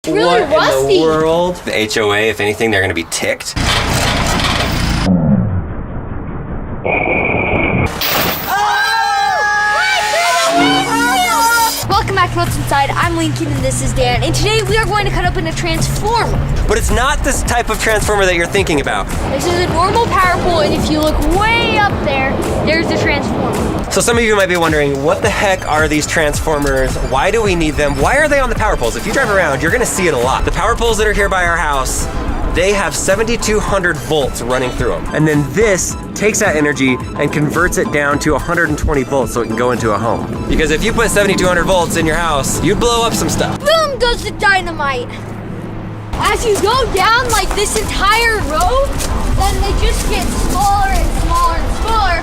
It's really what rusty. in the world? The HOA, if anything, they're gonna be ticked. Welcome back to What's Inside. I'm Lincoln and this is Dan. And today we are going to cut open a transformer. But it's not this type of transformer that you're thinking about. This is a normal power pole, and if you look way up there, there's the transformer. So some of you might be wondering, what the heck are these transformers? Why do we need them? Why are they on the power poles? If you drive around, you're gonna see it a lot. The power poles that are here by our house, they have 7,200 volts running through them. And then this takes that energy and converts it down to 120 volts so it can go into a home. Because if you put 7,200 volts in your house, you'd blow up some stuff. Boom goes the dynamite. As you go down like this entire road, then they just get smaller and smaller and smaller.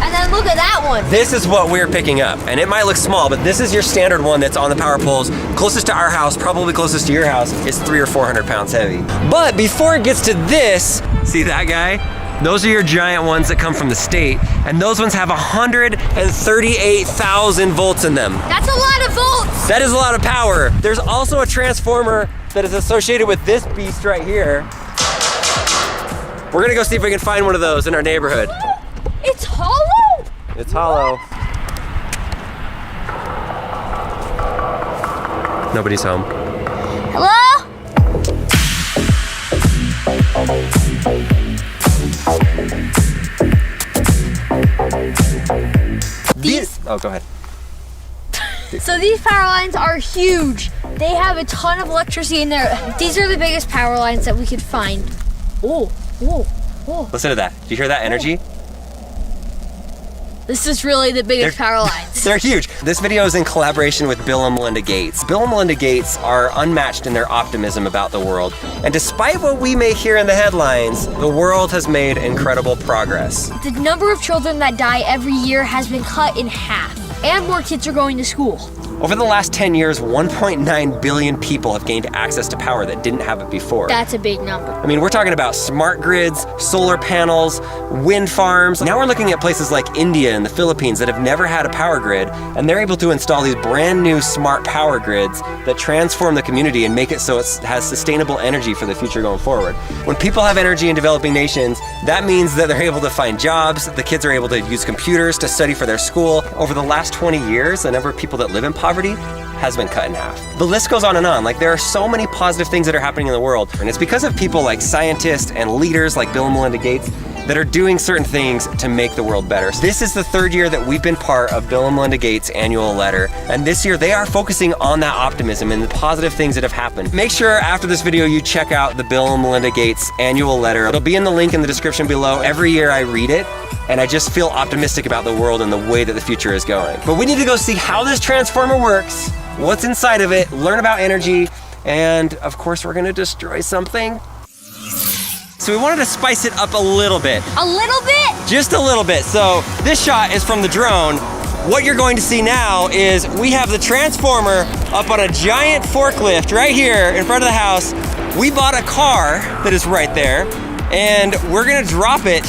And then look at that one. This is what we're picking up, and it might look small, but this is your standard one that's on the power poles. Closest to our house, probably closest to your house, is 300 or 400 pounds heavy. But before it gets to this, see that guy? Those are your giant ones that come from the state, and those ones have 138,000 volts in them. That's a lot of volts. That is a lot of power. There's also a transformer that is associated with this beast right here. We're gonna go see if we can find one of those in our neighborhood. It's hollow? It's hollow. Nobody's home. Hello? Oh, go ahead. So these power lines are huge. They have a ton of electricity in there. These are the biggest power lines that we could find. Oh, oh, oh. Listen to that. Do you hear that energy? This is really the biggest power lines. They're huge. This video is in collaboration with Bill and Melinda Gates. Bill and Melinda Gates are unmatched in their optimism about the world. And despite what we may hear in the headlines, the world has made incredible progress. The number of children that die every year has been cut in half, and more kids are going to school. Over the last 10 years, 1.9 billion people have gained access to power that didn't have it before. That's a big number. I mean, we're talking about smart grids, solar panels, wind farms. Now we're looking at places like India and the Philippines that have never had a power grid, and they're able to install these brand new smart power grids that transform the community and make it so it has sustainable energy for the future going forward. When people have energy in developing nations, that means that they're able to find jobs, the kids are able to use computers to study for their school. Over the last 20 years, the number of people that live in poverty has been cut in half. The list goes on and on. Like, there are so many positive things that are happening in the world, and it's because of people like scientists and leaders like Bill and Melinda Gates that are doing certain things to make the world better. This is the third year that we've been part of Bill and Melinda Gates' annual letter, and this year they are focusing on that optimism and the positive things that have happened. Make sure after this video you check out the Bill and Melinda Gates annual letter. It'll be in the link in the description below. Every year I read it, and I just feel optimistic about the world and the way that the future is going. But we need to go see how this transformer works, what's inside of it, learn about energy, and of course we're gonna destroy something. So we wanted to spice it up a little bit. A little bit? Just a little bit. So this shot is from the drone. What you're going to see now is we have the transformer up on a giant forklift right here in front of the house. We bought a car that is right there, and we're gonna drop it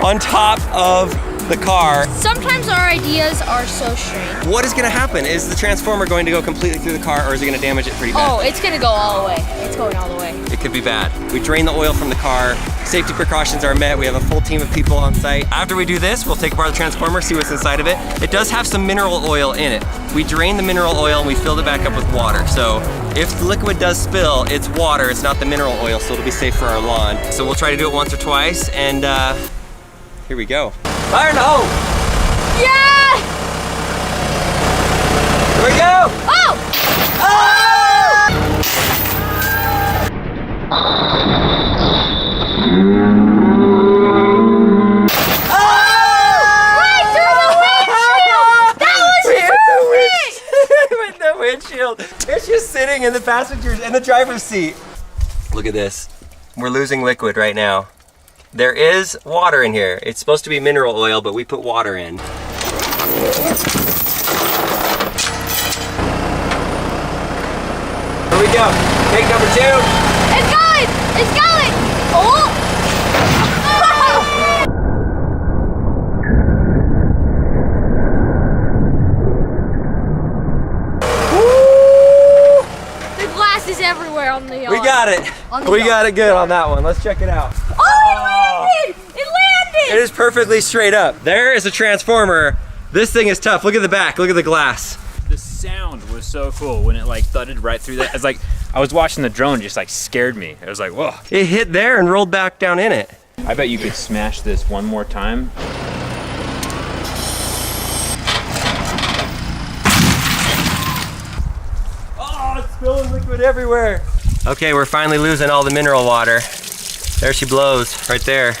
on top of the car. Sometimes our ideas are so strange. What is gonna happen? Is the transformer going to go completely through the car, or is it gonna damage it pretty bad? Oh, it's gonna go all the way. It's going all the way. It could be bad. We drain the oil from the car. Safety precautions are met. We have a full team of people on site. After we do this, we'll take apart the transformer, see what's inside of it. It does have some mineral oil in it. We drain the mineral oil and we fill it back up with water. So if the liquid does spill, it's water, it's not the mineral oil, so it'll be safe for our lawn. So we'll try to do it once or twice, and here we go. Fire in the hole! Yeah! Here we go! Oh! Ah! Right through the windshield! That was perfect! With the windshield. It's just sitting in the passenger's, in the driver's seat. Look at this. We're losing liquid right now. There is water in here. It's supposed to be mineral oil, but we put water in. Here we go. Take number 2. It's going! It's going! Oh! everywhere on the yard. We got it. We got it good on that one. Let's check it out. Oh, it landed! It landed! It is perfectly straight up. There is a transformer. This thing is tough. Look at the back. Look at the glass. The sound was so cool when it like thudded right through that. It's like I was watching the drone, just like scared me. It was like, whoa. It hit there and rolled back down in it. I bet you could smash this one more time. Oh, it's spilling liquid everywhere. Okay, we're finally losing all the mineral water. There she blows, right there.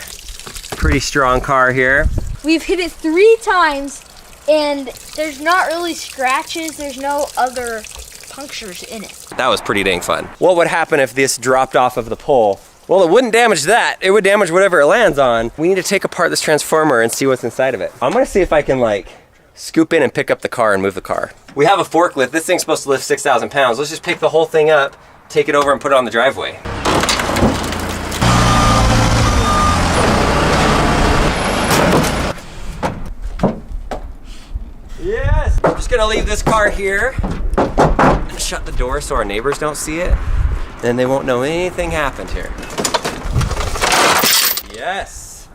Pretty strong car here. We've hit it 3 times, and there's not really scratches. There's no other punctures in it. That was pretty dang fun. What would happen if this dropped off of the pole? Well, it wouldn't damage that. It would damage whatever it lands on. We need to take apart this transformer and see what's inside of it. I'm gonna see if I can like scoop in and pick up the car and move the car. We have a forklift. This thing's supposed to lift 6,000 pounds. Let's just pick the whole thing up, take it over and put it on the driveway. Yes! I'm just gonna leave this car here and shut the door so our neighbors don't see it. Then they won't know anything happened here. Yes!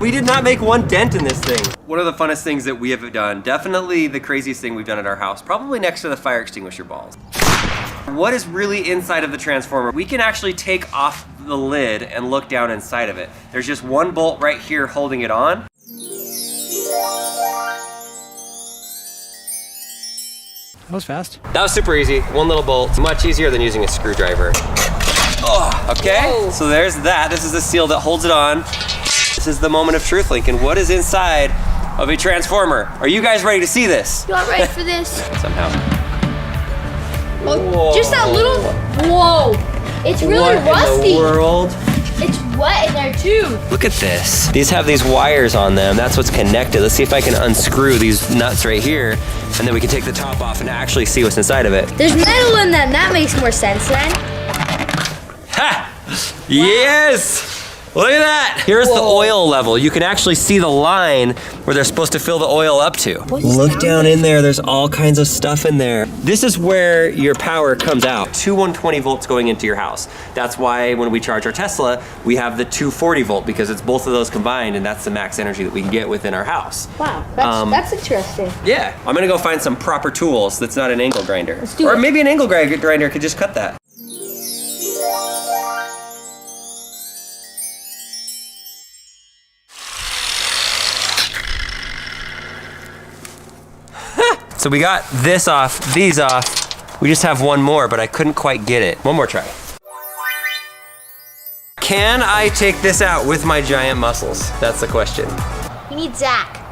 We did not make one dent in this thing. One of the funnest things that we have done, definitely the craziest thing we've done at our house, probably next to the fire extinguisher balls. What is really inside of the transformer? We can actually take off the lid and look down inside of it. There's just one bolt right here holding it on. That was fast. That was super easy. One little bolt. Much easier than using a screwdriver. Oh, okay. Whoa. So there's that. This is the seal that holds it on. This is the moment of truth, Lincoln. What is inside of a transformer? Are you guys ready to see this? You all ready for this? Somehow. Oh, just that little. Whoa! It's really what rusty. in the world? It's wet in there too. Look at this. These have these wires on them. That's what's connected. Let's see if I can unscrew these nuts right here, and then we can take the top off and actually see what's inside of it. There's metal in them. That makes more sense then. Ha! Yes! Look at that! Here's the oil level. You can actually see the line where they're supposed to fill the oil up to. Look down in there, there's all kinds of stuff in there. This is where your power comes out. Two 120 volts going into your house. That's why when we charge our Tesla, we have the 240 volt, because it's both of those combined, and that's the max energy that we can get within our house. Wow, that's interesting. Yeah, I'm gonna go find some proper tools that's not an angle grinder. Let's do or it. maybe an angle grinder could just cut that. So we got this off, these off. We just have one more, but I couldn't quite get it. One more try. Can I take this out with my giant muscles? That's the question. You need Zach.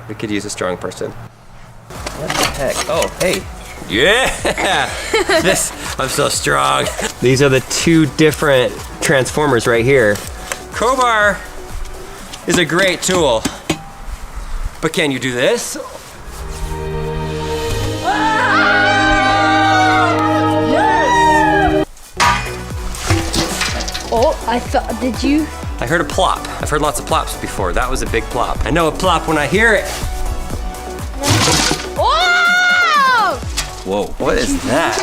We could use a strong person. What the heck? Oh, hey. Yeah! I'm so strong. These are the two different transformers right here. Crowbar is a great tool, but can you do this? Oh, I thought, did you? I heard a plop. I've heard lots of plops before. That was a big plop. I know a plop when I hear it. Whoa! Whoa, what is that?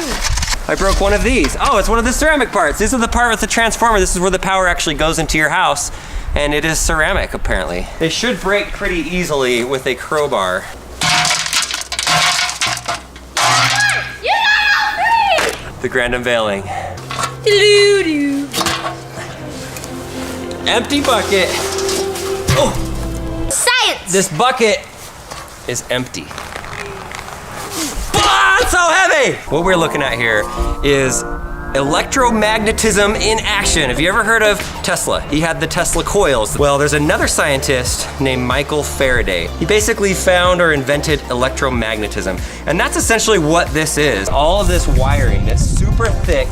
I broke one of these. Oh, it's one of the ceramic parts. This is the part with the transformer. This is where the power actually goes into your house, and it is ceramic, apparently. They should break pretty easily with a crowbar. The grand unveiling. Doo-doo-doo. Empty bucket. Oh, Science! this bucket is empty. Ah, it's so heavy! What we're looking at here is electromagnetism in action. Have you ever heard of Tesla? He had the Tesla coils. Well, there's another scientist named Michael Faraday. He basically found or invented electromagnetism. And that's essentially what this is. All of this wiring that's super thick,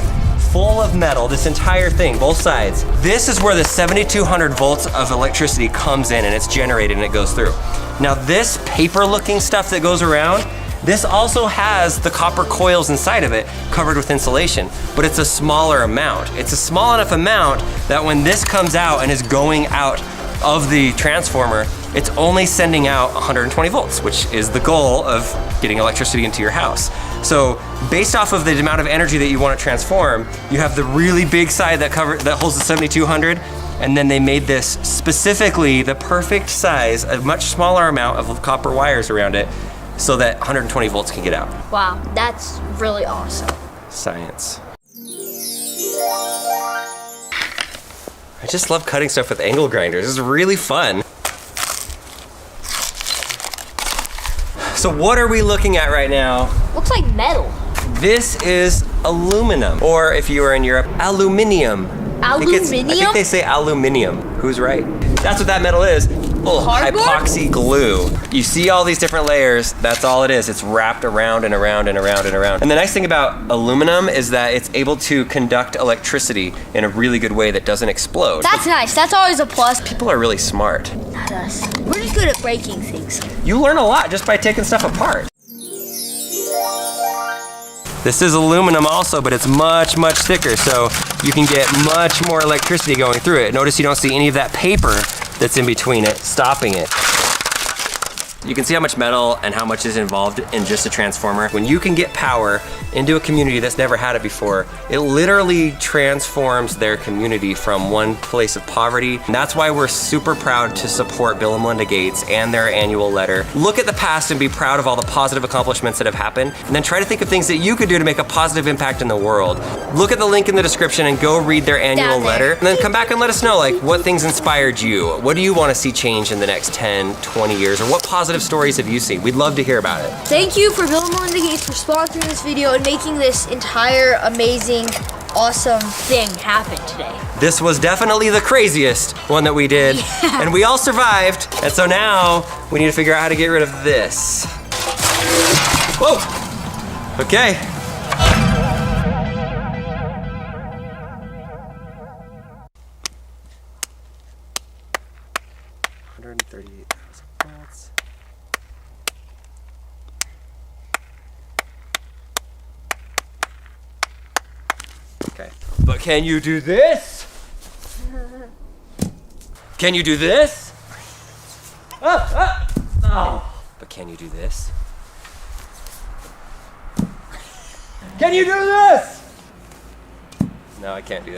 full of metal, this entire thing, both sides. This is where the 7,200 volts of electricity comes in and it's generated and it goes through. Now this paper looking stuff that goes around, this also has the copper coils inside of it covered with insulation, but it's a smaller amount. It's a small enough amount that when this comes out and is going out of the transformer, it's only sending out 120 volts, which is the goal of getting electricity into your house. So based off of the amount of energy that you want to transform, you have the really big side that holds the 7200, and then they made this specifically the perfect size, a much smaller amount of copper wires around it, so that 120 volts can get out. Wow, that's really awesome. Science. I just love cutting stuff with angle grinders. It's really fun. So what are we looking at right now? Looks like metal. This is aluminum, or if you are in Europe, aluminium. I think they say aluminium. Who's right? That's what that metal is. Oh, epoxy glue. You see all these different layers, that's all it is. It's wrapped around and around and around and around. And the nice thing about aluminum is that it's able to conduct electricity in a really good way that doesn't explode. That's nice, that's always a plus. People are really smart. Not us. We're just good at breaking things. You learn a lot just by taking stuff apart. This is aluminum also, but it's much, much thicker, so you can get much more electricity going through it. Notice you don't see any of that paper that's in between it, stopping it. You can see how much metal and how much is involved in just a transformer. When you can get power into a community that's never had it before, it literally transforms their community from one place of poverty. And that's why we're super proud to support Bill and Melinda Gates and their annual letter. Look at the past and be proud of all the positive accomplishments that have happened, and then try to think of things that you could do to make a positive impact in the world. Look at the link in the description and go read their annual letter, and then come back and let us know, like, what things inspired you? What do you want to see change in the next 10, 20 years? Or what positive stories have you seen? We'd love to hear about it. Thank you for Bill and Melinda Gates for sponsoring this video and making this entire amazing, awesome thing happen today. This was definitely the craziest one that we did, and we all survived. And so now we need to figure out how to get rid of this. Whoa, okay. $138,000. Okay, but can you do this? Can you do this? Oh. But can you do this? Can you do this? No, I can't do that.